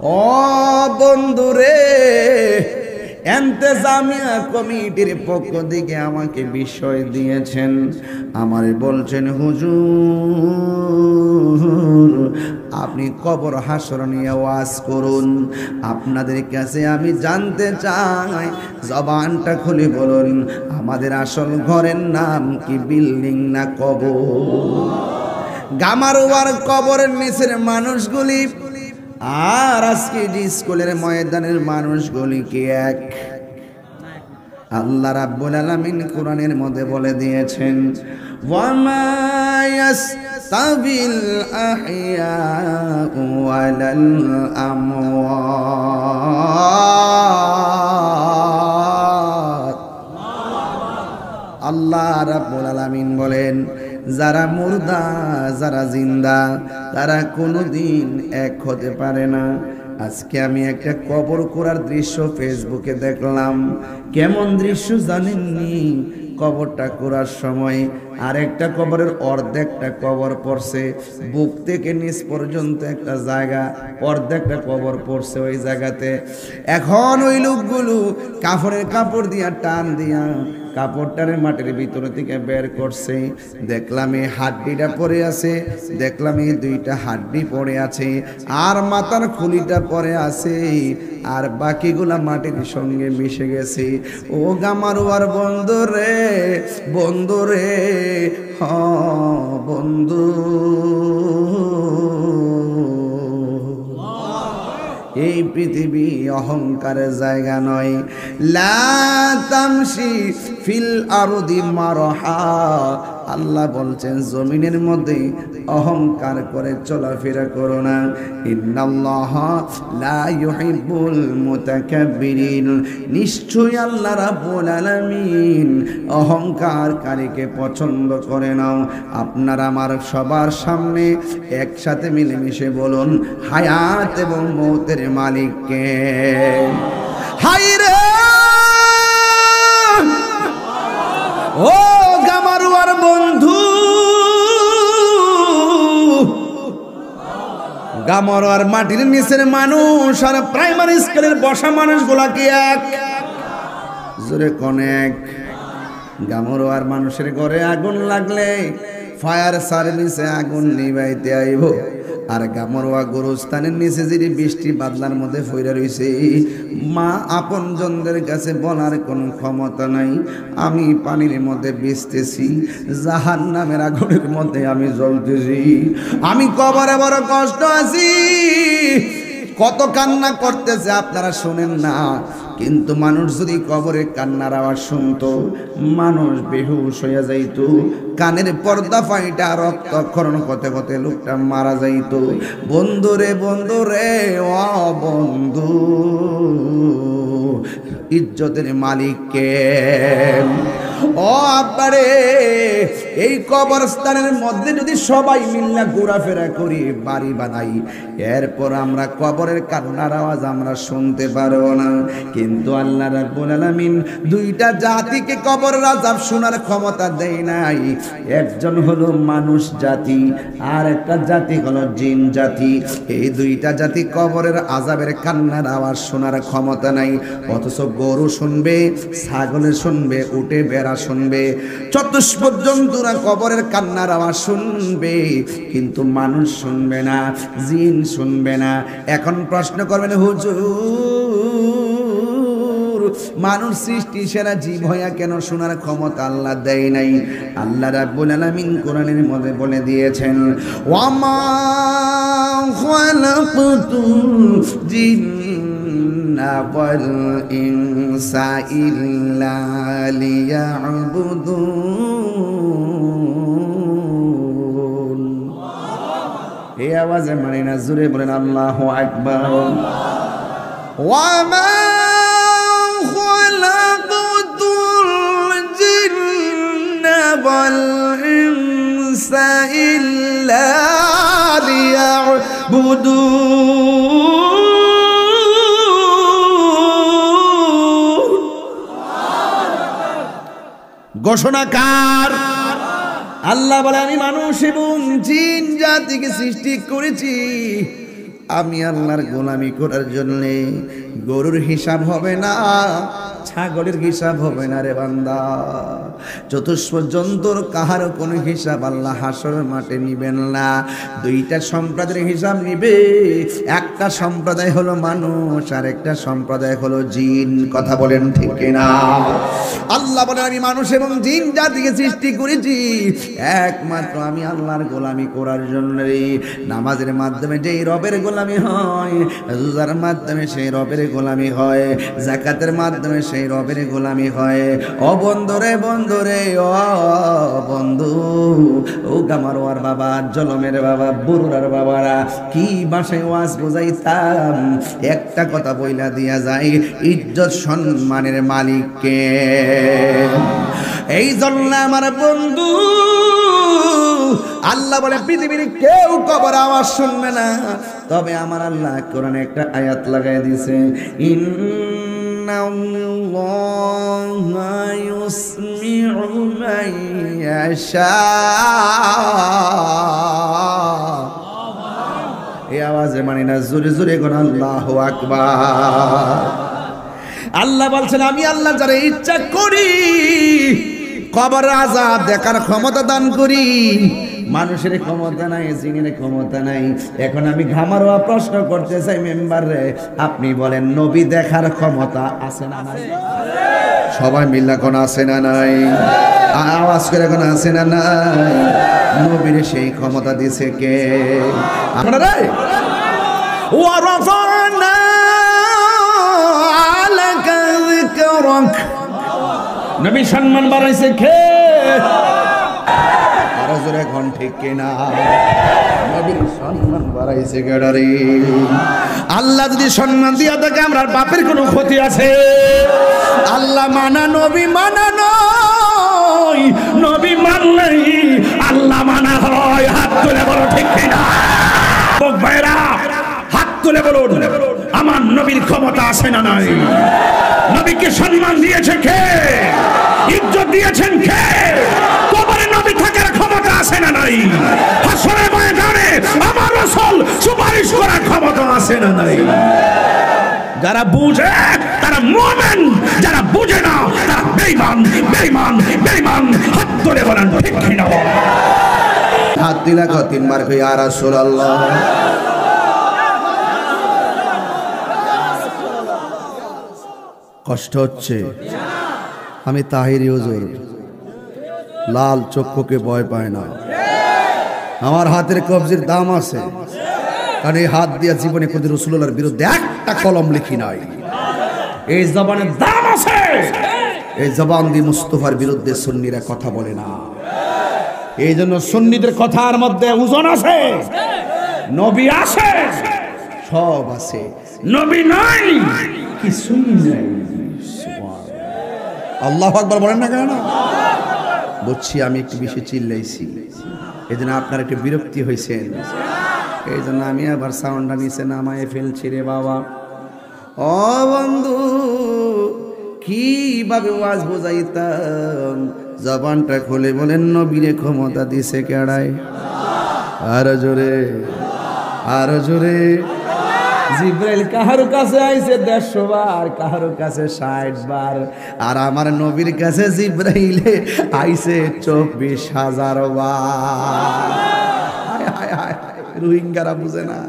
ও বন্ধুরে, ইন্তেজামিয়া কমিটির পক্ষ থেকে আমাকে বিষয় দিয়েছেন, আমারে বলছেন হুজুর আপনি কবর হাসর নিয়ে ওয়াজ করুন। আপনাদের কাছে আমি জানতে চাই, জবানটা খুলে বলুন, আমাদের আসল ঘরের নাম কি, বিল্ডিং না কবর? গামারুয়ার কবরের নিচের মানুষগুলি আর আজকে যে স্কুলের ময়দানের মানুষগুলি কি এক? আল্লাহ রাব্বুল আলামিন কোরআনের মধ্যে বলে দিয়েছেন, ওয়ামা ইয়াস্তাবিল আহইয়াউ ওয়ালাল আমওয়াত। আল্লাহ রাব্বুল আলামিন বলেন, যারা মুর্দা যারা জিন্দা তারা কোনোদিন এক হতে পারে না। আজকে আমি একটা কবর করার দৃশ্য ফেসবুকে দেখলাম। কেমন দৃশ্য জানেননি? কবরটা করার সময় আরেকটা কবরের অর্ধেকটা কবর পড়ছে, বুক থেকে নিচ পর্যন্ত একটা জায়গা, অর্ধেকটা কবর পড়ছে ওই জায়গাতে। এখন ওই লোকগুলো কাপড়ের কাপড় দিয়া টান দিয়া কাপড়টারে মাটির ভিতর থেকে বের করছে। দেখলাম এই হাড্ডিটা পড়ে আছে, দেখলাম এই দুইটা হাড্ডি পড়ে আছে, আর মাথার খুলিটা পড়ে আছে, আর বাকিগুলা মাটির সঙ্গে মিশে গেছে। ও গামারুয়ার বন্ধুরে, বন্ধুরে, হ বন্ধু, এই পৃথিবী অহংকারের জায়গা নয়। লা তামশি ফিল আরদি মারহা। আল্লাহ বলছেন জমিনের মধ্যে অহংকার করে চলাফেরা করো না। ইন্নাল্লাহা লা ইউহিব্বুল মুতাকাব্বিরিন। নিশ্চয়ই আল্লাহ রাব্বুল আলামিন অহংকারকারীকে পছন্দ করে না। আপনারা আমার সবার সামনে একসাথে মিলেমিশে বলুন, হায়াত এবং মৌতের মালিককে। হায় রে ও গামারুয়ার বন্ধু, গামারুয়ার মাটির নিচের মানুষ আর প্রাইমারি স্কুলের বসা মানুষগুলা কি এক? জোরে কোন এক? গামারুয়ার মানুষের ঘরে আগুন লাগলে ফায়ার সার্ভিসে আগুন নিভাইতে আইব, আর গামারুয়া গোরস্থানের নিচে যদি বৃষ্টি বাদলার মধ্যে ফইরা রইছে, মা আপন জনদের কাছে বলার কোনো ক্ষমতা নাই, আমি পানির মধ্যে ভিজতেছি, জাহান্নামের আগুনের মধ্যে আমি জ্বলতেছি, আমি কবরে বড় কষ্ট আছি। কত কান্না করতেছে আপনারা শোনেন না, কিন্তু মানুষ যদি কবরে কান্নার আওয়াজ শুনতো, মানুষ বেহুশ হইয়া যাইত, কানের পর্দা ফাইটা রক্তক্ষরণ করতে করতে লোকটা মারা যাইত। বন্ধুরে, বন্ধুরে, ও বন্ধু, ইজ্জতের মালিককে। ও আব্বারে, এই কবরস্থানের মধ্যে যদি সবাই মিল্লা ঘোরাফেরা করি, বাড়ি বানাই, এরপর আমরা কবরের কান্নার আওয়াজ আমরা শুনতে পারবো না। কিন্তু আল্লাহ রাব্বুল আলামিন দুইটা জাতিকে কবরের আযাব শোনার ক্ষমতা দেয় নাই। একজন হলো মানুষ জাতি, আর একটা জাতি হলো জিন জাতি। এই দুইটা জাতি কবরের আযাবের কান্নার আওয়াজ শোনার ক্ষমতা নাই। অথচ গরু শুনবে, ছাগলে শুনবে, উটে বেড়া শুনবে, চতুষ্পদ জন্তুরা কবরের কান্নার আওয়াজ শুনবে, কিন্তু মানুষ শুনবে না, জিন শুনবে না। এখন প্রশ্ন করবেন, হুজুর মানুষ সৃষ্টি সেরা জীব হইয়া কেন শোনার ক্ষমতা আল্লাহ দেয় নাই? আল্লাহ রাব্বুল আলামিন কোরআনের মধ্যে বলে দিয়েছেন, ওয়ামা খালাকতুল জিন্না ওয়াল ইনসা ইল্লা লিয়াবুদুন। এই আওয়াজে মানে না, জোরে বলেন আল্লাহু আকবার। ওয়ামা والإنس إلا ليعبدون। ঘোষণাকার আল্লাহ বলে, আমি মানুষ এবং জিন জাতিকে সৃষ্টি করেছি আমি আল্লাহর গোলামি করার জন্য গরুর হিসাব হবে না, ছাগলের হিসাব হবে না রে বান্দা। চতুষ্প জন্তুর কাহারও কোনো হিসাব আল্লাহ হাসরের মাঠে নিবেন না। দুইটা সম্প্রদায়ের হিসাব নিবে, একটা সম্প্রদায় হলো মানুষ আর একটা সম্প্রদায় হলো জিন। কথা বলেন ঠিক কিনা? আল্লাহ বলেন আমি মানুষ এবং জিন জাতিকে সৃষ্টি করেছি একমাত্র আমি আল্লাহর গোলামি করার জন্য। নামাজের মাধ্যমে যেই রবের গোলামি হয়, রোজার মাধ্যমে সেই রবের গোলামি হয়, যাকাতের মাধ্যমে সেই রবের গোলামি হয়। ও বন্ধুরে বন্ধুরে ও বন্ধু, ও গামারোয়ার বাবা, জলমের বাবা, বরুড়ার বাবারা, কি ভাষায় ওয়াজ বোঝাইতাম, একটা কথা বইলা দিয়া যায়, ইজ্জত সম্মানের মালিককে। এই জন্য আমার বন্ধু আল্লাহ বলে পৃথিবীর কেউ কবর আওয়াজ শুনবে না, তবে আমার আল্লাহ কোরআনে একটা আয়াত লাগাই দিয়েছে, ইন্নাল্লাহা ইউসমিউ মান ইয়াশা। এই আওয়াজে মানি না, জোরে জোরে কোন আল্লাহু আকবার। আল্লাহ বলছেন আমি আল্লাহ যারা ইচ্ছা করি কবর আযাব দেখার ক্ষমতা দান করি। মানুষের ক্ষমতা নাই, জিনের ক্ষমতা নাই। এখন আমি ঘামারোয়া প্রশ্ন করতে চাই মেম্বার রে, আপনি বলেন নবী দেখার ক্ষমতা আছে না নাই? সবাই মিল্লা কোন আছে না নাই? আওয়াজ করে কোন আছে না নাই? নবীর সেই ক্ষমতা দিছে কে? আপনারা ওয়া রাফা'না আলাকা যিকরাক, নবী সম্মান বাড়াইছে কে? আরো জোরে এখন ঠিক কিনা? নবীর সম্মান বাড়াইছে কেডারে? আল্লাহ যদি সম্মান দিয়া থাকে আমরা বাপের কোনো ক্ষতি আছে? আল্লাহ মানা নবী মানা নয়, নবী মানলেই আল্লাহ মানা হয়। হাত তুলে বলো ঠিক কিনা? ভাইরা হাত তুলে বলুন, আমার নবীর ক্ষমতা আছে না নাই? নবীকে সম্মান দিয়েছে কে? ইজ্জত দিয়েছেন কে? কবরে নবী থাকার ক্ষমতা আছে না নাই? হাসরের ময়দানে আমার রাসূল সুপারিশ করার ক্ষমতা আছে না নাই? যারা বুঝে তারা মুমিন, যারা বুঝে না তারা বেঈমান, বেঈমান, বেঈমান। হাত তুলে বলেন ঠিক কিনা? হাত দিলা কত তিনবার কই ইয়া রাসূলুল্লাহ। কষ্ট হচ্ছে? আমি তাহিরি হুজুর, লাল চক্ষুকে ভয় পায় না। আমার হাতের কবজির দাম আছে, কারণ এই হাত দিয়ে জীবনে কোন রাসূলুল্লাহর বিরুদ্ধে একটা কলম লিখি নাই। এই জবানের দাম আছে, এই জবান দিয়ে মুস্তাফার বিরুদ্ধে সুন্নিরা কথা বলে না। এই জন্য সুন্নিদের কথার মধ্যে ওজন আছে। নবী আছে, সব আছে, নবী নাই কিছুই নাই। আল্লাহু আকবার বলেন না কেন? বুঝছি আমি একটু বেশি চিল্লাইছি, এই জন্য আপনার একটু বিরক্তি হয়েছেন। এই জন্য আমি আবার সাউন্ডটা নিচে নামায় ফেলছি রে বাবা। ও বন্ধু, কিভাবে ওয়াজ বোঝাইতাম, জবানটা খুলে বলেন নবীরে ক্ষমতা দিছে কেডায়? আরো জোরে, আরো জোরে। জিব্রাইল কাহারো কাছে আইছে 150 বার, কাহারো কাছে 60 বার, আর আমার নবীর কাছে জিব্রাইলে আইছে 24,000 বার। রোহিঙ্গারা বুঝে না।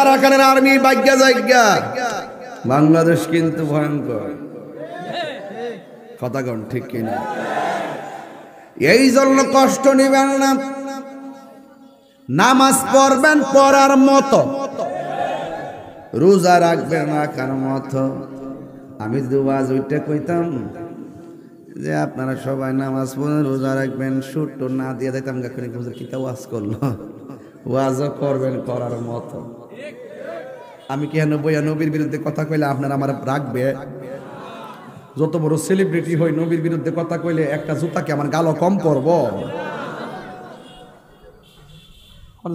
আরাকানের আর্মি বাগ্যা জায়গা, বাংলাদেশ কিন্তু ভয়ঙ্কর। কথা কোন ঠিক কিনা? এই জন্য কষ্ট নিবেন না, নামাজ পড়বেন পড়ার মতো, রোজা রাখবেন রাখার মতো। আমি দুয়াজ ওইটা কইতাম যে আপনারা সবাই নামাজ পড়েন রোজা রাখবেন, সুট না দিয়ে দিতাম কি ওয়াজ করলো, ওয়াজও করবেন করার মতো। আমি কেন বইয়া নবীর বিরুদ্ধে কথা কইলে আপনারা আমার রাখবে? যত বড় সেলিব্রিটি হই, নবীর বিরুদ্ধে কথা কইলে একটা জুতাকে আমার গালও কম পড়বো?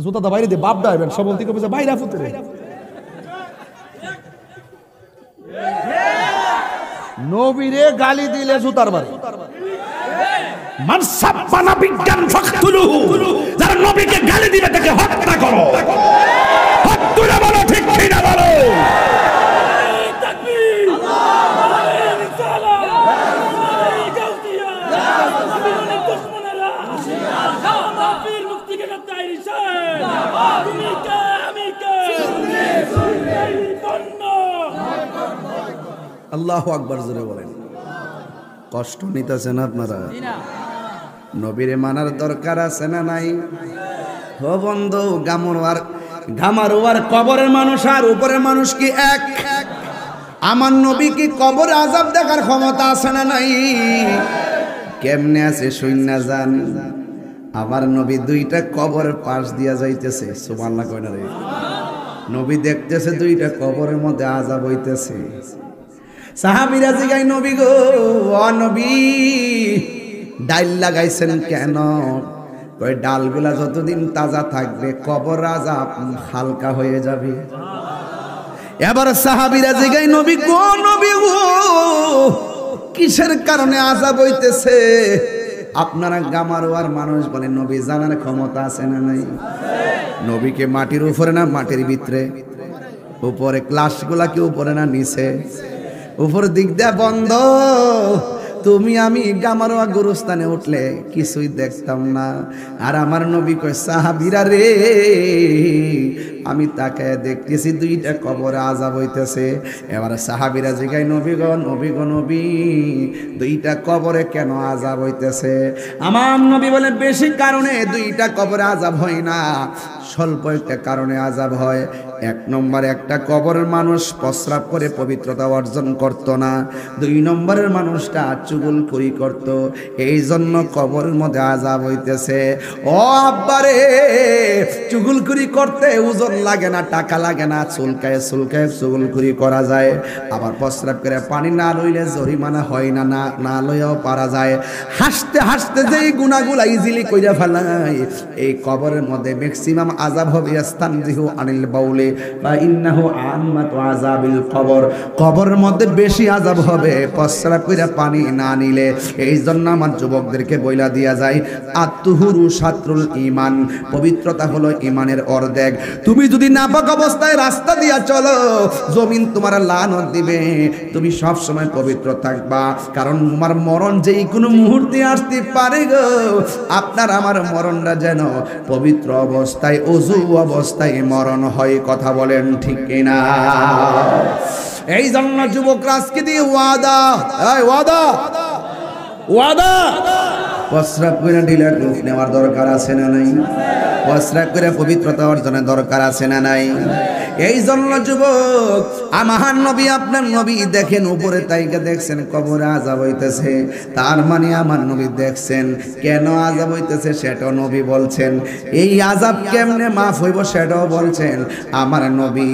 জুতাটা বাইরে দিয়ে বাপ ডাইবেন সবল থেকে বলছে বাইরে ফুটে। নবীরে গালি দিলে জুতার বাড়ি। মান সাব্বানা বিজ্ঞান ফাকতুলুহু, যারা নবীকে গালি দিবে তাকে হত্যা করো। হাত তুলে বলো ঠিক কিনা বলো। তাকবীর, আল্লাহু রিসালাত, গাউদিয়া, নবীর দুশমনেরা, নবীর মুক্তিকে গাদ্দারি চায়। তুমি কে আমি কে, সুন্নি বন্ন। আল্লাহু আকবার জোরে বলেন। কষ্ট নিতেছেন আপনারা? নবীরে মানার দরকার আছে না নাই? ও বন্ধু, গামারোয়ার কবরের মানুষ আর উপরের মানুষ কি এক? আমার নবী কি কবরে আযাব দেখার ক্ষমতা আছে না নাই? কেমনে আছে শুইনা যান। আবার নবী দুইটা কবরের পাশ দিয়া যাইতেছে, সুবহানাল্লাহ কয় না রে? নবী দেখতেছে দুইটা কবরের মধ্যে আযাব হইতেছে। সাহাবীরা জিগাই, নবী গো, ও নবী, ডাল লাগাইছেন কেন? কই ডালগুলা যতদিন তাজা থাকবে কবর আযাব হালকা হয়ে যাবে। এবার সাহাবীরা জিগাই, নবী গো, নবী গো, কিসের কারণে আযাব হইতেছে? আপনারা গামারোয়ার মানুষ বলেন, নবী জানার ক্ষমতা আছে না নাই? নবীকে মাটির উপরে না মাটির ভিতরে? উপরে। ক্লাসগুলা কি উপরে না নিচে? উপর দিক দিয়ে বন্ধ। তুমি আমি গামারোয়া গুরুস্থানে উঠলে কিছুই দেখতাম না। আর আমার নবী কয়, সাহাবীরা রে, আমি তাকায় দেখতেছি দুইটা কবরে আযাব হইতেছে। এবার সাহাবীরা জিগায়, নবী গো, নবী গো, নবী, দুইটা কবরে কেন আযাব হইতেছে? আমার নবী বলে, বেশি কারণে দুইটা কবরে আযাব হয় না, স্বল্প একটা কারণে আযাব হয়। এক নম্বরে একটা কবরের মানুষ প্রস্রাব করে পবিত্রতা অর্জন করত না। দুই নম্বরের মানুষটা চুগলখড়ি করত, এই জন্য কবরের মধ্যে আযাব হইতেছে। ও আব্বারে, চুগলখড়ি করতে ওজন লাগে না, টাকা লাগে না, চুলকায় চুলকায় চুগলখড়ি করা যায়। আবার প্রস্রাব করে পানি না লইলে জরিমানা হয় না, না লইয়াও পারা যায়। হাসতে হাসতে যেই গুনাহগুলা ইজিলি কইরা ফেলায়, এই কবরের মধ্যে ম্যাক্সিমাম আযাব হবে। ইস্তানজিহু আনিল বাউলি বা ইন্নাহু আম্মাতু আযাবিল কবর, কবরের মধ্যে বেশি আযাব হবে প্রস্রাব কইরা পানি না নিলে। এই জন্য আমার যুবকদেরকে বইলা দিয়া যায়, আত্তুহুরু শাত্রুল ঈমান, পবিত্রতা হলো ঈমানের অর্ধেক। তুমি যদি নাপাক অবস্থায় রাস্তা দিয়া চলো, জমিন তোমার লানত দিবে। তুমি সব সময় পবিত্র থাকবা, কারণ তোমার মরণ যেই কোনো মুহূর্তে আসতে পারে গো। আপনার আমার মরণটা যেন পবিত্র অবস্থায়, ওযু অবস্থায় মরণ হয়। কথা বলেন ঠিক কিনা? এই জন্য যুবকরা আজকে দিয়ে ওয়াদা, ওয়াদা, ওয়াদা, প্রস্রাব করে ঢিলা টুপ নেওয়ার দরকার আছে না নাই? প্রস্রাব করে পবিত্রতা অর্জনের দরকার আছে না নাই? এই জন্য যুবক, আমার নবী, আপনার নবী দেখেন উপরে তাইকে দেখছেন কবরে আযাব হইতেছে, তার মানে আমার নবী দেখছেন কেন আযাব হইতেছে সেটাও নবী বলছেন। এই আযাব কেমনে মাফ হইব সেটাও বলছেন আমার নবী।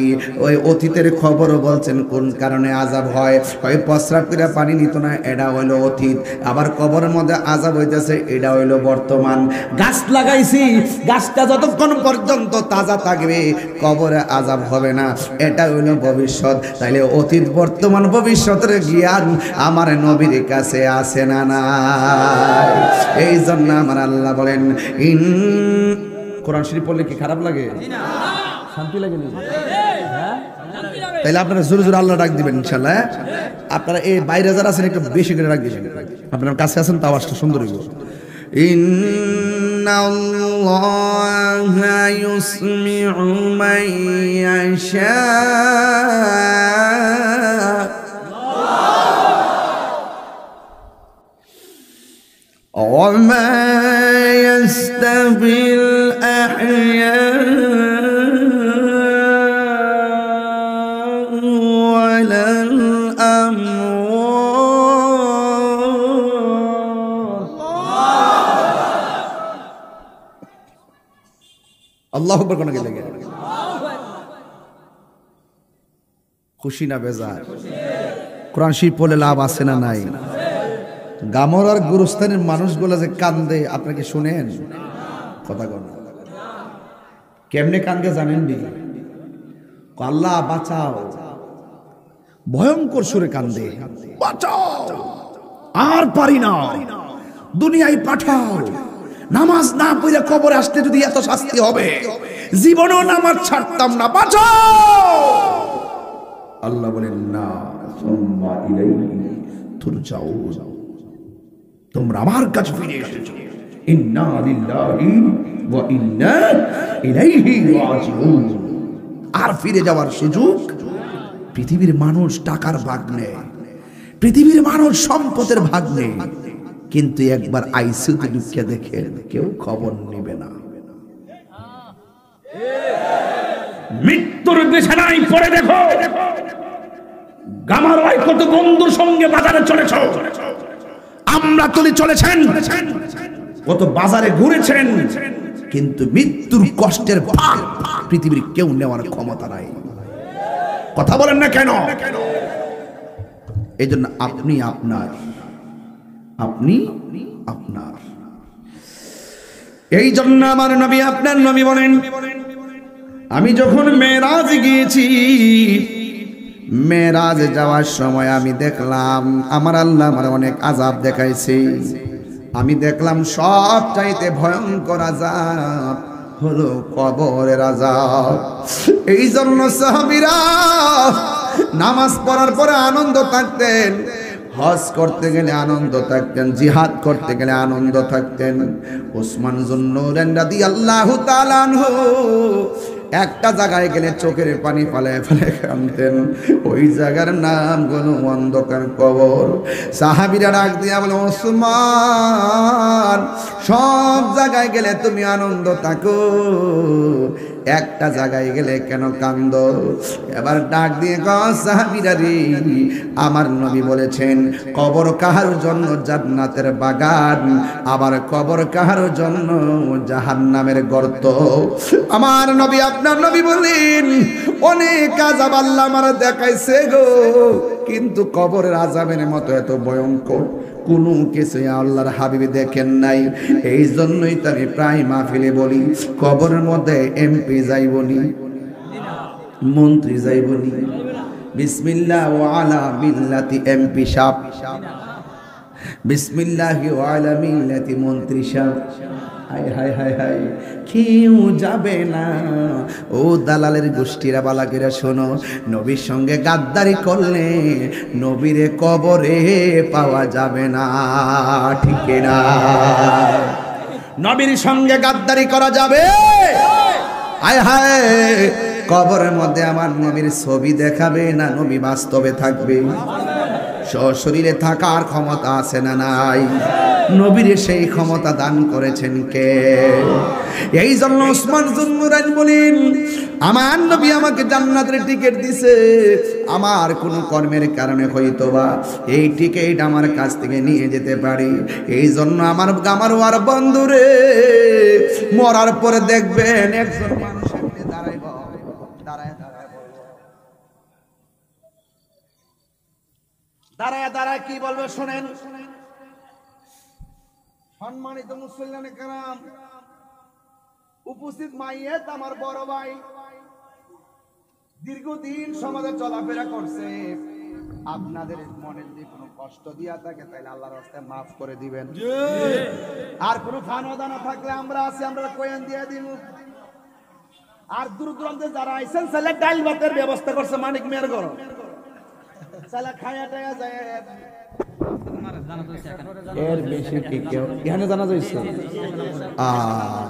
ওই অতীতের খবরও বলছেন কোন কারণে আযাব হয়। ওই প্রস্রাব করে পানি নিত না, এটা হইলো অতীত। আবার কবরের মধ্যে আযাব হইতেছে, এটা হইলো বর্তমান। গাছ লাগাইছি, গাছটা যতক্ষণ পর্যন্ত তাজা থাকবে কবরে আযাব হবে না, এটা হইল ভবিষ্যৎ। তাইলে অতীত, বর্তমান, ভবিষ্যতের জ্ঞান আমার নবীর কাছে আছে না নাই? এই জন্য আমার আল্লাহ বলেন, কোরআন শরীফ পড়লে কি খারাপ লাগে? শান্তি লাগে না? তাইলে আপনারা জোরে জোরে আল্লাহ ডাক দিবেন ইনশাআল্লাহ। আপনারা এই বাইরে যারা আছেন একটু বেশি করে ডাক দিবেন, আপনার কাছে আছেন তো আওয়াজটা সুন্দর হইব। ইন্নাল্লাহা ইউসমিউ মান ইয়াশা ওয়া মা ইয়াস্তাবিল আহইয়া ওয়ালাল আল্লাহু আকবার। কোন গেলে খুশি না বেজার? কোরআন শরীফ পড়লে লাভ আছে না নাই? গামরার গুরুস্থানের মানুষগুলো যে কান্দে, আপনাকে শুনেন? কথা কন, কেমনে কান্দে জানেন? আল্লাহ বাঁচাও, ভয়ঙ্কর সুরে কান্দে, বাঁচাও, আর পারি না, দুনিয়ায় পাঠাও। নামাজ না পড়ে কবরে আসতে যদি এত শাস্তি হবে, জীবনেও নামাজ ছাড়তাম না, বাঁচাও। আল্লাহ বলেন না, সুম্মা ইলাইহি তুরজাউন, তোমরা আমার কাছে ফিরে এসেছো। ইন্না লিল্লাহি ওয়া ইন্না ইলাইহি রাজিউন। আর ফিরে যাওয়ার সুযোগ? পৃথিবীর মানুষ টাকার ভাগ নেয়, পৃথিবীর মানুষ সম্পদের ভাগ নেয়, কিন্তু একবার আইসিইউতে ঢুকে দেখে কেউ খবর নেবে না। মৃত্যুর বিছানায় পড়ে দেখো, গামার কত বন্ধুর সঙ্গে বাজারে চলেছ, আমরা তুলি চলেছেন, কত বাজারে ঘুরেছেন, কিন্তু মৃত্যুর কষ্টের ভাগ পৃথিবীর কেউ নেওয়ার ক্ষমতা নাই। কথা বলেন না কেন? এই জন্য আপনি আপনার, আপনি আপনার। এই জন্য আমার নবী, আপনার নবী বলেন, আমি যখন মেরাজ গিয়েছি, মেরাজে যাওয়ার সময় আমি দেখলাম আমার আল্লাহ আমার অনেক আযাব দেখাইছে। আমি দেখলাম সব চাইতে ভয়ঙ্কর আযাব হলো কবরের আযাব। এই জন্য সাহাবীরা নামাজ পড়ার পরে আনন্দ থাকতেন, হজ করতে গেলে আনন্দ থাকতেন, জিহাদ করতে গেলে আনন্দ থাকতেন। ওসমান যুন্নুরাইন রাদিয়াল্লাহু তাআলা আনহু একটা জায়গায় গেলে চোখের পানি ফালায় ফালায় কাঁদতেন। ওই জায়গার নাম হলো অন্ধকার কবর। সাহাবীরা ডাক দিয়া বলে, ওসমান, সব জায়গায় গেলে তুমি আনন্দ থাকো, একটা জায়গায় গেলে কেন কান্দো? এবার ডাক দিয়ে কও, সাহাবীরা রে, আমার নবী বলেছেন কবর কাহার জন্য জান্নাতের বাগান, আবার কবর কাহার জন্য জাহান্নামের গর্ত। আমার নবী, আপনার নবী বলেন, অনেক আযাব আল্লাহ আমার দেখাইছে গো, কিন্তু কবরের আযাবের মতো এত ভয়ঙ্কর কোন কিছু আল্লাহর হাবিব দেখেন নাই। এই জন্যই তো আমি প্রায় মাহফিলে বলি, কবরের মধ্যে এমপি যাইবনি, মন্ত্রী যাইবনি, বিসমিল্লাহ ওয়া আলা মিল্লাতি এমপি সাহেব, বিসমিল্লাহ ওয়া আলা মিল্লাতি মন্ত্রী সাহেব। হায় হায় হায় হায়, কেউ যাবে না। ও দালালের গোষ্ঠীরা, বালাকেরা শোনো, নবীর সঙ্গে গাদ্দারি করলে নবীরে কবরে পাওয়া যাবে না, ঠিক না? নবীর সঙ্গে গাদ্দারি করা যাবে? হায় হায়, কবরের মধ্যে আমার নবীর ছবি দেখাবে না, নবী বাস্তবে থাকবে, সশরীরে থাকার ক্ষমতা আছে না নাই? নবীরে সেই ক্ষমতা দান করেছেন কে? এই জন্য ওসমান যুন্নুরাইন বলেন, আমার নবী আমাকে জান্নাতের টিকিট দিছে, আমার কোনো কর্মের কারণে হয়তোবা এই টিকিট আমার কাছ থেকে নিয়ে যেতে পারি। এই জন্য আমার গামারওয়ার বন্ধুরে, মরার পরে দেখবেন একজন মানুষ সামনে দাঁড়াইব, দাঁড়ায় দাঁড়ায় দাঁড়ায় দাঁড়ায় কি বলবে শোনেন। সম্মানিত মুসল্লিয়ানে কেরাম, উপস্থিত মাইয়েত আমার বড় ভাই, দীর্ঘদিন সমাজে চলাফেরা করছে। আপনাদের মনে যদি কোনো কষ্ট দিয়া থাকে তাহলে আল্লাহর রাস্তায় মাফ করে দিবেন। আর কোনো খানা দানা থাকলে আমরা আছি, আমরা কোয়েন দিয়ে দিব। আর দূর দূরান্তে যারা আইছেন, ছেলে ডাইল ভাতের ব্যবস্থা করছে মানিক মেয়ের ঘর, ছেলে খায়া টায়া যায়। এর বেশি কি কেউ এখানে জানা যাইছে?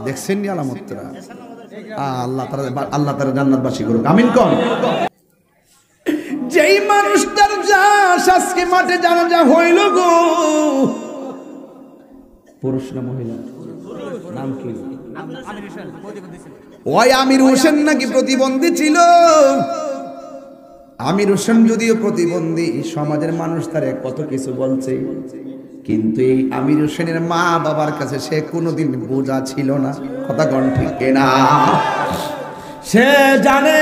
দেখছেন নি আলামতরা? আল্লাহ তাআলা জান্নাতবাসী করুক, আমিন কোন। যেই মানুষটার যাস আজকে মাঠে জানাজা হইল গো, পুরুষ না মহিলা? নাম কি? ওই আমির হোসেন নাকি প্রতিবন্ধী ছিল। আমির হোসেন যদিও প্রতিবন্ধী, সমাজের মানুষ তারে কত কিছু বলছে, কিন্তু এই আমির হোসেনের মা বাবার কাছে সে কোনোদিন বোঝা ছিল না। কথা কোন ঠিক না? সে জানে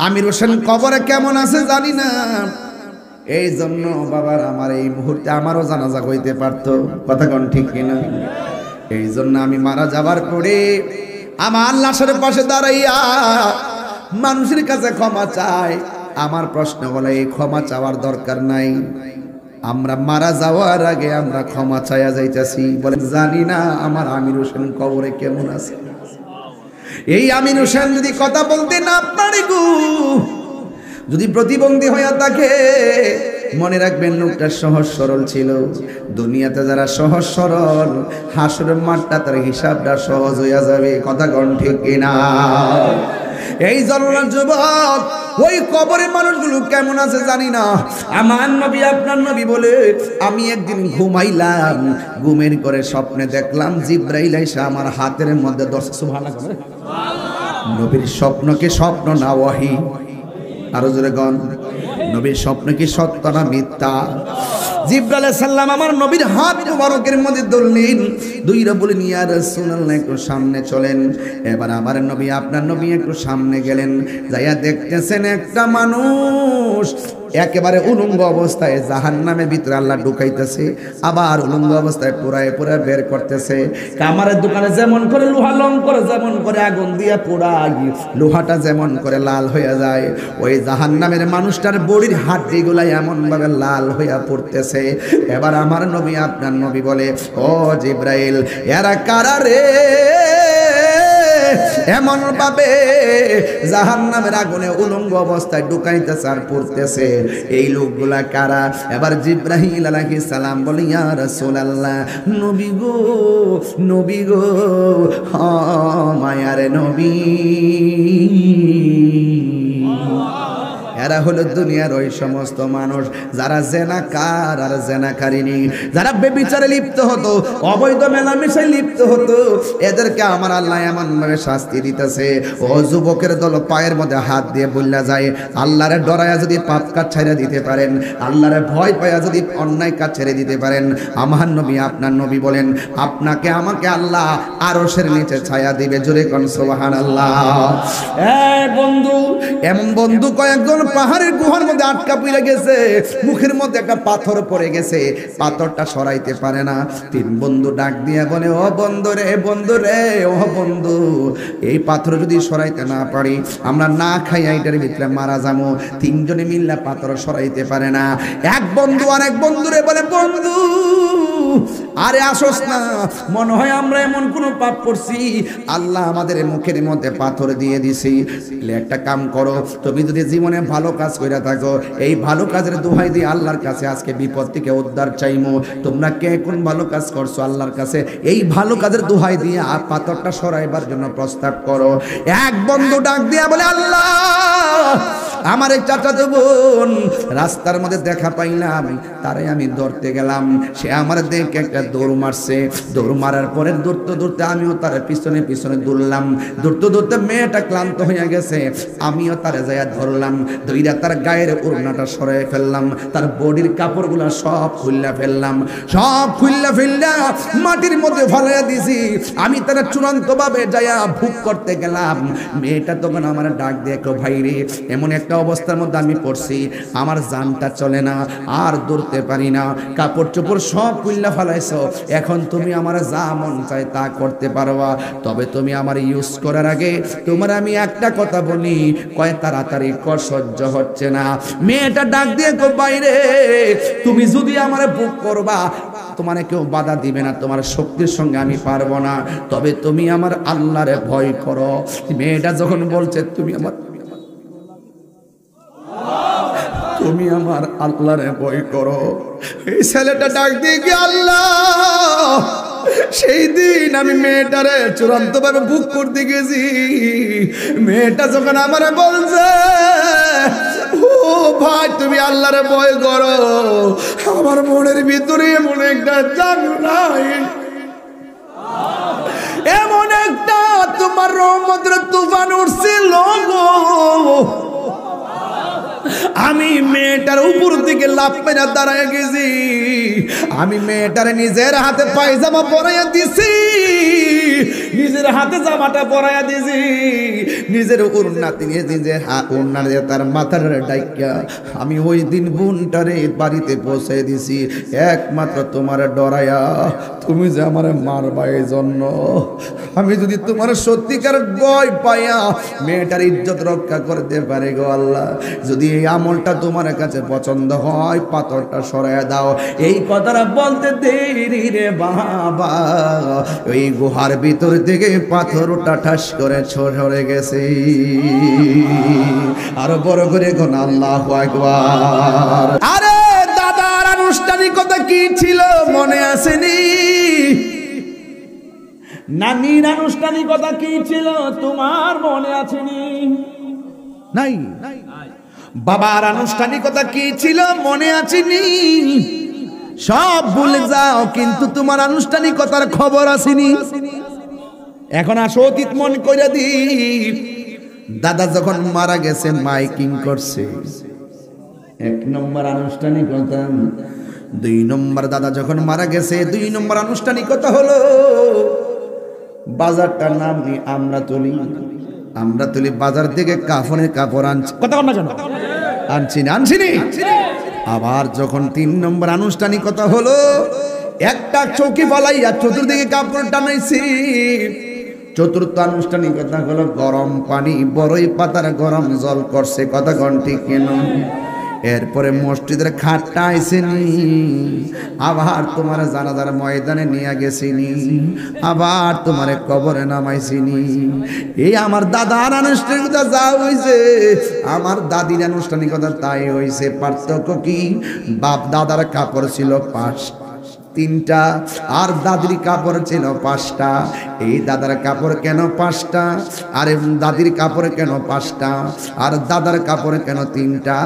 আমির হোসেন কবরে কেমন আছে জানি না, এই জন্য বাবার আমার এই মুহূর্তে আমারও জানাজা হইতে পারতো। কথা কোন ঠিক না? এই জন্য আমি মারা যাবার পরে আমার লাশের পাশে দাঁড়াইয়া মানুষের কাছে ক্ষমা চাই। আমার প্রশ্ন হলো, এই ক্ষমা চাওয়ার দরকার নাই? আমরা মারা যাওয়ার আগে আমরা ক্ষমা চাইয়া যাইতেছি। বলেন জানি না আমার আমির হোসেন কবরে কেমন আছে। এই আমির হোসেন যদি কথা বলতে না পারে গো, যদি প্রতিবন্ধী হইয়া থাকে, মনে রাখবেন লোকটা সহজ সরল ছিল। দুনিয়াতে যারা সহজ সরল, হাসরের মাঠটা তার হিসাবটা সহজ হইয়া যাবে। কথা কোন ঠিক কিনা? এই জন্য যুবক, ওই কবরের মানুষগুলো কেমন আছে জানি না। আমার নবী আপনার নবী বলে, আমি একদিন ঘুমাইলাম, ঘুমের করে স্বপ্নে দেখলাম জিব্রাইল এসে আমার হাতের মধ্যে ধরছে। সুবহানাল্লাহ। নবীর স্বপ্ন কি স্বপ্ন না ওয়াহি? আরো জোরে গন, নবীর স্বপ্ন কি সত্য না মিথ্যা? জিব্রাইল আলাইহিস সালাম আমার নবীর হাত মুবারকের মধ্যে ধরলেন, দুইরা বলেন ইয়া রাসূলুল্লাহ একটু সামনে চলেন। এবার আমার নবী আপনার নবী একটু সামনে গেলেন, যাইয়া দেখতেছেন একটা মানুষ একেবারে উলঙ্গ অবস্থায় জাহান্নামের ভিতরে আল্লাহ ঢুকাইতেছে, আবার উলঙ্গ অবস্থায় পোড়ায় পোড়ায় বের করতেছে। কামারের দোকানে যেমন করে লোহা লং করে, যেমন করে আগুন দিয়ে পোড়ায় লোহাটা যেমন করে লাল হয়ে যায়, ওই জাহান্নামের মানুষটার বডির হাড্ডিগুলা এমন ভাবে লাল হইয়া পড়তেছে। এবার আমার নবী আপনার নবী বলে, ও জিব্রাইল, এরা কারা রে এমন ভাবে জাহান্নামের আগুনে উলঙ্গ অবস্থায় ঢুকাইতেছে আর পড়তেছে, এই লোকগুলা কারা? এবার জিব্রাইল আলাইহিস সালাম বলে, ইয়া রাসূলুল্লাহ, নবী গো, নবী গো, মায়ার নবী। এরা হলো দুনিয়ার ওই সমস্ত মানুষ যারা জেনাকার আর জেনাকারিনী, যারা বেবিচারে লিপ্ত হতো, অবৈধ মেলামেশায় লিপ্ত হতো, এদেরকে আমার আল্লাহ এমন ভাবে শাস্তি দিতেছে। ও যুবকের দল, পায়ের মধ্যে হাত দিয়ে বললা যায়, আল্লাহরে ডরায়া যদি পাপ কাজ ছেড়ে দিতে পারেন, আল্লাহরে ভয় পায়া যদি অন্যায় কাজ ছেড়ে দিতে পারেন, আমার নবী আপনার নবী বলেন, আপনাকে আমাকে আল্লাহ আরশের নিচে ছায়া দিবে। জোরে কোন সুবহানাল্লাহ। বন্ধু, এমন বন্ধু কয়েকজন পাহাড়ের গুহার মধ্যে আটকা পড়ে গেছে, মুখের মধ্যে একটা পাথর পড়ে গেছে, পাথরটা সরাইতে পারে না। তিন বন্ধু ডাক দিয়ে বলে, ও বন্ধু রে, বন্ধু রে, ও বন্ধু, এই পাথর যদি সরাইতে না পারি, আমরা না খাইয়া এটার ভিতরে মারা যাবো। তিনজনে মিললে পাথর সরাইতে পারে না। এক বন্ধু আর এক বন্ধুরে বলে, বন্ধু আরে আসোস না, মনে হয় আমরা এমন কোন পাপ করছি, আল্লাহ আমাদের মুখের মধ্যে পাথর দিয়ে দিছি। একটা কাম করো, তুমি যদি জীবনে ভালো কাজ কইরা থাকো, এই ভালো কাজের দোহাই দিয়ে আল্লাহর কাছে আজকে বিপদ থেকে উদ্ধার চাইমু। তোমরা কে কোন ভালো কাজ করছো আল্লাহর কাছে, এই ভালো কাজের দোহাই দিয়ে আর পাথরটা সরাইবার জন্য প্রস্তাব করো। এক বন্ধু ডাক দিয়া বলে, আল্লাহ, আমার এক চাচাতো বোন রাস্তার মধ্যে দেখা পাইলাম, তারে আমি ধরতে গেলাম, সে আমার দেখে একটা দৌড় মারছে। দৌড় মারার পরে দৌড়তে দৌড়তে আমিও তার পিছনে পিছনে দৌড়লাম। দৌড়তে দৌড়তে মেয়েটা ক্লান্ত হয়ে গেছে, আমিও তারে যাইয়া ধরলাম, ধইরা তার গায়ের ওড়নাটা সরাই ফেললাম, তার বডির কাপড়গুলা সব খুললা ফেললাম, সব খুললা ফেললা মাটির মধ্যে ফেলাইয়া দিছি। আমি তারা চূড়ান্ত ভাবে যাইয়া ভুক করতে গেলাম। মেয়েটা তখন আমার ডাক দিয়ে, ভাই রে, এমন একটা অবস্থার মধ্যে আমি পড়ছি, আমার জানটা চলে না, আর দৌড়তে পারি না, কাপড় চোপড় সব খুললা ফেলাইছো, এখন তুমি আমার যা মন চায় তা করতে পারবা, তবে তুমি আমার ইউজ করার আগে তোমার আমি একটা কথা বলি, কয় তাড়াতাড়ি কর, সহ্য হচ্ছে না। মেয়েটা ডাক দিয়ে বাইরে, তুমি যদি আমার বুক করবা, তোমার কেউ বাধা দিবে না, তোমার শক্তির সঙ্গে আমি পারবো না, তবে তুমি আমার আল্লাহরে ভয় করো। মেয়েটা যখন বলছে তুমি আমার আল্লাহরে ভয় করো, এই ছেলেটা ডাক দিয়ে কি, আল্লাহ, সেই দিন আমি মেয়েটারে চূড়ান্ত ভাবে বুক করতে গেছি, মেয়েটা যখন আমারে বলছে, ও ভাই তুমি আল্লাহরে ভয় করো, আমার মনের ভিতরে এমন একটা জানু নাই, এমন একটা তোমার রহমতের তুফান উঠছিল গো, আমি মেয়েটার উপর দিকে লাফ মেরে দাঁড়ায় গেছি, আমি মেয়েটারে নিজের হাতে পায়জামা পরাইয়া দিছি, নিজের হাতে জামাটা পরাইয়া দিছি, নিজের ওড়নাতে নিয়ে নিজের ওড়না দিয়ে তার মাথার ডাইকা আমি ওই দিন বোনটারে বাড়িতে পৌঁছে দিছি একমাত্র তোমার ডরায়া, তুমি যে আমার মারবা এই জন্য। আমি যদি তোমার সত্যিকার ভয় পাইয়া মেয়েটার ইজ্জত রক্ষা করতে পারে গো আল্লাহ, যদি এই আমলটা তোমার কাছে পছন্দ হয় পাথরটা সরাইয়া দাও। এই কথাটা বলতে দেরি রে বাবা, ওই গুহার ভিতর থেকে পাথরটা ঠাস করে সরে গেছে। আরো বড় করে কোন আল্লাহু আকবার। আরে দাদার আনুষ্ঠানিকতা কি ছিল মনে আসেনি? নানির আনুষ্ঠানিকতা কি ছিল তোমার মনে আসেনি? নাই। বাবার আনুষ্ঠানিকতা কি ছিল মনে আসেনি? সব ভুলে যাও, কিন্তু তোমার আনুষ্ঠানিকতার খবর আসেনি। এখন আসো অতীত মন কইরা দি। দাদা যখন মারা গেছে মাইকিং করছে, 1 নম্বর আনুষ্ঠানিকতা। 2 নম্বর দাদা যখন মারা গেছে 2 নম্বর আনুষ্ঠানিকতা হলো বাজারটার নাম নিয়ে আমরাতলি বাজার থেকে কাফনের কাপড় আনছি। কথা বল না কেন? আনছিনি। আবার যখন 3 নম্বর আনুষ্ঠানিকতা হলো একটা চৌকি ফলাইয়া চতুর্দিকে কাপড় টানাইছি। 4র্থ আনুষ্ঠানিকতা হলো গরম পানি বড়ই পাতার গরম জল করছে। কথা কোন ঠিক কেন? এরপরে মসজিদের খাটটা আইসেনি, আবার তোমার জানাজার ময়দানে নিয়ে গেছিনি, আবার তোমার কবরে নামাইছিনি। এই আমার দাদার আনুষ্ঠানিকতা যা হইছে আমার দাদির আনুষ্ঠানিকতা তাই হইছে। পার্থক্য কি? বাপ দাদার কাপড় ছিল 3টা আর দাদির কাপড় ছিল 5টা। এই দাদার কাপড় কেন 5টা আর দাদির কাপড় কেন 5টা আর দাদার কাপড় কেন 3টা?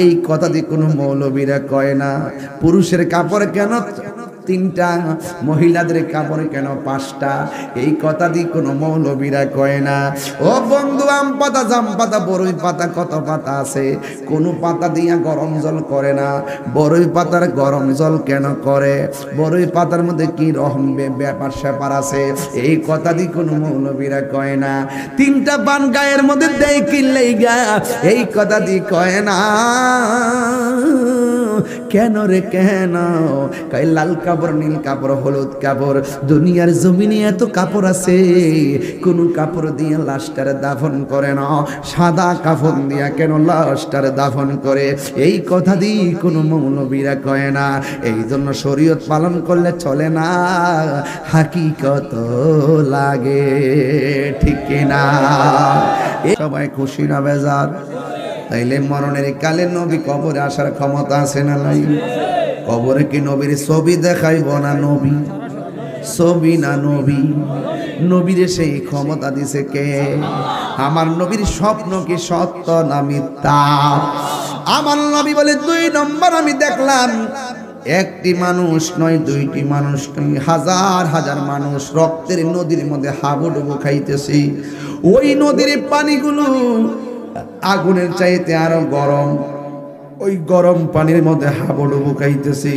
এই কথা দিয়ে কোনো মৌলবীরা কয় না। পুরুষের কাপড় কেন 3টা, মহিলাদের কাপড় কেন 5টা? এই কথা দিয়ে কোনো মৌলবীরা কয় না। ও বন্ধু, আম পাতা, জাম পাতা, বড়ই পাতা, কত পাতা আছে, কোনো পাতা দিয়া গরম জল করে না। বড়ই পাতার গরম জল কেন করে? বড়ই পাতার মধ্যে কি রহম ব্যাপার স্যাপার আছে, এই কথা দিয়ে কোনো মৌলবীরা কয় না। 3টা পান গায়ের মধ্যে দেয় কিনলেই গা, এই কথা দিয়ে কয় না। কেন রে কেন? কয় লাল কাপড়, নীল কাপড়, হলুদ কাপড়। দুনিয়ার জমিনে এত কাপড় আছে, কোন কাপড় দিয়ে লাশটারে দাফন করে না, সাদা কাফন দিয়া কেন লাশটারে দাফন করে? এই কথা দিয়ে কোনো মৌলবীরা কয় না। এই জন্য শরীয়ত পালন করলে চলে না, হাকিকত লাগে, ঠিক কিনা? সবাই খুশি না বেজার? তাইলে মরণের কালে নবী কবরে আসার ক্ষমতা আছে না নাই? কবরে কি নবীর ছবি দেখাইব না? নবী ছবি না নবী? নবীরে সেই ক্ষমতা দিছে কে? আমার নবীর স্বপ্ন কি সত্য না মিথ্যা? আমার নবী বলে 2 নম্বর আমি দেখলাম একটি মানুষ নয়, 2টি মানুষ নয়, হাজার হাজার মানুষ রক্তের নদীর মধ্যে হাবুডুবু খাইতেছে। ওই নদীর পানিগুলো আগুনের চাইতে আরো গরম। ওই গরম পানির মধ্যে হাবুডুবু খাইতেছি।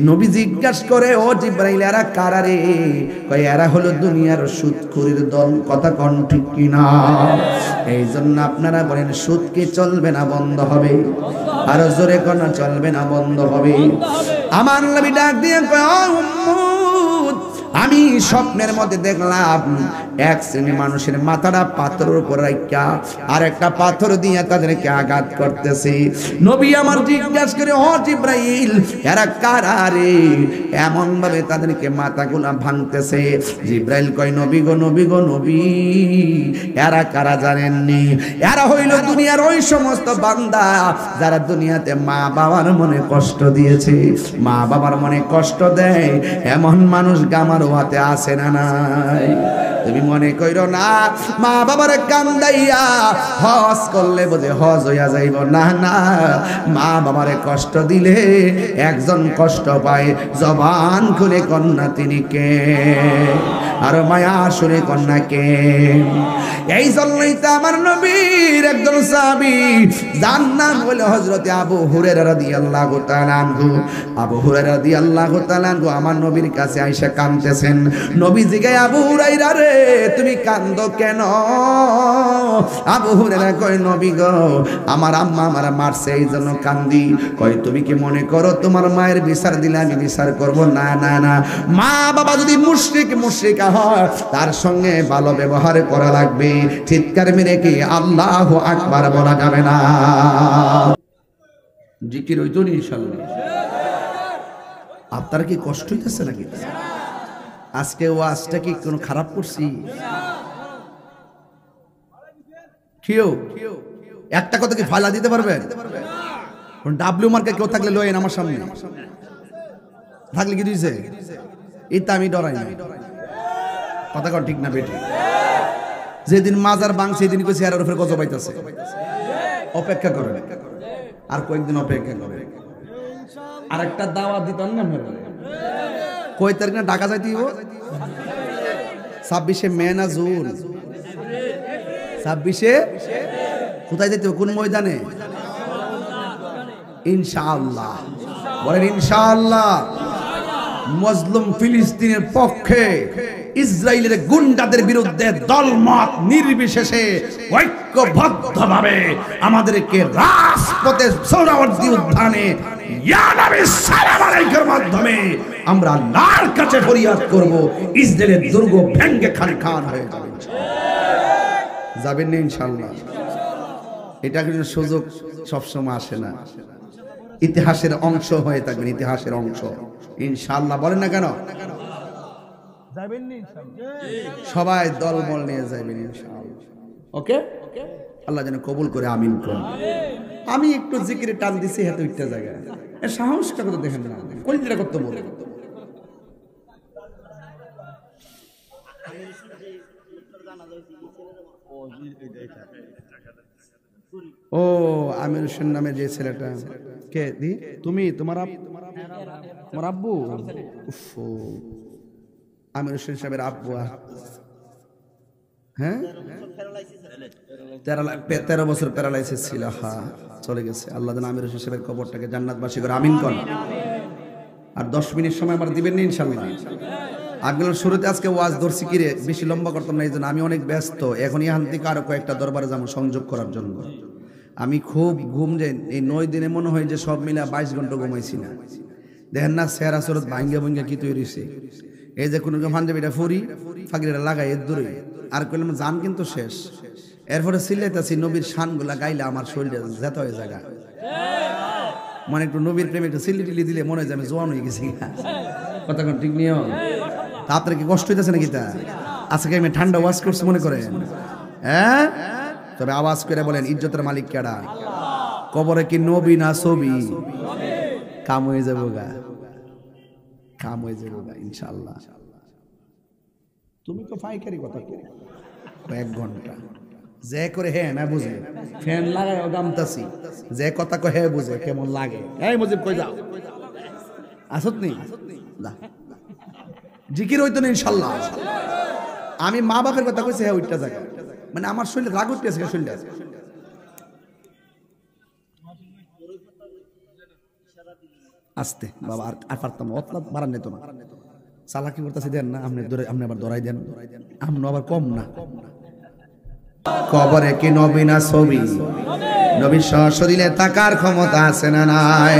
নবী জিজ্ঞাসা করে, ও জিবরাইল, এরা কারা রে? কয় এরা হলো দুনিয়ার সুদখোরের দল। কথা কোন ঠিক কিনা? এই জন্য আপনারা বলেন সুদ কি চলবে না বন্ধ হবে? আরো জোরে কোন চলবে না বন্ধ হবে? আমার নবী ডাক দিয়ে কয়, ও উম্মত, আমি স্বপ্নের মধ্যে দেখলাম এক শ্রেণী মানুষের মাথাটা পাথরের উপর রাখা আর একটা পাথর দিয়ে তাদেরকে আঘাত করতেছে। নবী আমার জিজ্ঞাসা করে, ও জিবরাইল, এরা কারা রে? এমন ভাবে তাদেরকে মাথাগুলা ভাঙতেছে। জিবরাইল কয়, নবী গো, নবী গো, নবী, এরা কারা জানেননি? এরা হইল দুনিয়ার ওই সমস্ত বান্দা যারা দুনিয়াতে মা বাবার মনে কষ্ট দিয়েছে। মা বাবার মনে কষ্ট দেয় এমন মানুষ আমার হাতে আসে না নাই? তুমি মনে কইরো না মা বাবার কান্দাইয়া হজ করলে বোধে হজ হইয়া যাইব, না না। মা বাবারে কষ্ট দিলে একজন কষ্ট পায়, জবান খুলে কন্যা তিনি কে? আর মায়া শুনে কন্যা কে? এই জন্যই তো আমার নবীর একজন সাহাবী যার নাম হলো হযরতে আবু হুরায়রা রাদিয়াল্লাহু তাআলা আনহু। আবু হুরায়রা রাদিয়াল্লাহু তাআলা আনহু আমার নবীর কাছে আইসা কাঁদতেছেন। নবী জিগায়, আবু হুরায়রা রে, তুমি কান্দো কেন? আবু হুরায়রা কয় নবী গো আমার আম্মা আমার মারছে এই জন্য কান্দি। কয় তুমি কি মনে করো তোমার মায়ের বিচার দিলে আমি বিচার করব? না না না, মা বাবা যদি মুশরিকা হয় তার সঙ্গে ভালো ব্যবহার করা লাগবে। চিৎকার মেরে কি আল্লাহু আকবার বলা যাবে না? জিকির হইতো না ইনশাআল্লাহ। আপনার কি কষ্ট হইতেছে নাকি? আজকে ওয়াজটা কি কোনো খারাপ করছি? কেউ একটা কথা কি ফালা দিতে পারবেন? ডাব্লিউ মার্কে কেউ থাকলে লয়েন আমার সামনে থাকলে কি দিয়েছে? এটা আমি ডরাই না। কথা কন ঠিক না বেটি? যেদিন মাজার বাং সেদিন কই চেহারার উপরে গজব পাইতেছে। অপেক্ষা করেন, আর কয়েকদিন অপেক্ষা করেন। আর একটা দাওয়াত দিতেন না কয় তারিখ না ঢাকা যাইতে হইব? 26 মে না জুন? 26 কোথায় যেতে হবে? কোন ময়দানে? ইনশাআল্লাহ বলেন ইনশাআল্লাহ। মজলুম ফিলিস্তিনের পক্ষে ইসরায়েলের গুন্ডাদের বিরুদ্ধে দলমত নির্বিশেষে ঐক্যবদ্ধভাবে আমাদেরকে রাজপথে সোহরাওয়ার্দী উদ্যানে ইয়া নবী সালাম আলাইকুর মাধ্যমে আমরা আল্লাহর কাছে ফরিয়াদ করব, ইসরায়েলের দুর্গ ভেঙে খান হয়ে যাবে। যাবেন না ইনশাআল্লাহ? এটা কিন্তু সুযোগ সবসময় আসে না। ইতিহাসের অংশ হয়ে থাকবেন, ইতিহাসের অংশ ইনশাআল্লাহ। বলেন না কেন? যাবেন না ইনশাআল্লাহ? সবাই দলবল নিয়ে যাবেন ইনশাআল্লাহ। ওকে, আল্লাহ যেন কবুল করে আমিন করুন। আমি একটু জিকিরে টান দিছি হাতে উঠতে জায়গায় সাহসটা কত দেখেন না, কলিজাটা কত বলে। ও আমির হোসেন নামে যে ছেলেটা, কে দি তুমি? তোমার আব্বু? আমির হোসেন সাহেবের আব্বু। হ্যাঁ, 13 বছর প্যারালাইসিস ছিল। হ্যাঁ, চলে গেছে। আল্লাহ যেন আমির হোসেন সাহেবের কবরটাকে জান্নাতবাসী করে আমিন করেন। আর 10 মিনিট সময় আমার দিবেন না ইনশাআল্লাহ? আপনার শুরুতে আজকে ওয়াজ ধরছি কিরে, বেশি লম্বা করতাম না, এই জন্য আমি অনেক ব্যস্ত। এখন ইহান থেকে আরো কয়েকটা দরবারে যাবো সংযোগ করার জন্য। আমি খুব ঘুম যাই এই 9 দিনে, মনে হয় যে সব মিলে 22 ঘন্টা ঘুমাইছি না। দেখেন না চেহারা সুরত ভাঙ্গা কি তৈরি হয়েছে। এই যে কোনো পাঞ্জাবিটা ফুরি ফাঁকিটা লাগাই এর দূরে আর কইলাম জান কিন্তু শেষ। এরপরে সিলাইতেছি নবীর শানগুলা গাইলে আমার শরীরে যেতে হয়ে জায়গা, মানে একটু নবীর প্রেমে একটু সিলি টিলি দিলে মনে হয় যে আমি জোয়ান হয়ে গেছি। কথা কোন ঠিক নিও? আপনার কি কষ্ট হইতেছে নাকি? তা আজকে আমি ঠান্ডা ওয়াজ করছি মনে করেন? হ্যাঁ, তবে আওয়াজ করে বলেন ইজ্জতের মালিক কেডা? কবরে কি নবী না ছবি? কাম হয়ে যাবো গা, কাম হয়ে যাবো গা ইনশাআল্লাহ। তুমি তো ফাইকারি কথা কো 1 ঘন্টা যে করে হ্যাঁ না বুঝে ফ্যান লাগায় গামতাছি, যে কথা কো হ্যাঁ বুঝে কেমন লাগে। এই মুজিব কই যাও? আসত নি জিকির হইতো না ইনশাআল্লাহ। আমি মা বাপের কথা কইছি, হ্যাঁ ওইটা জায়গা, মানে আমার শরীরে রাগ উঠতেছে, শরীরে আস্তে বাবা আর পারতাম না, অতলা বাড়ান নিত না। চালাকি করতেছি দেন না আপনি, আপনি আবার ধরাই দেন, আপনি আবার কম না। কবরে কি নবী না ছবি? নবী শরীরে থাকার ক্ষমতা আছে না নাই?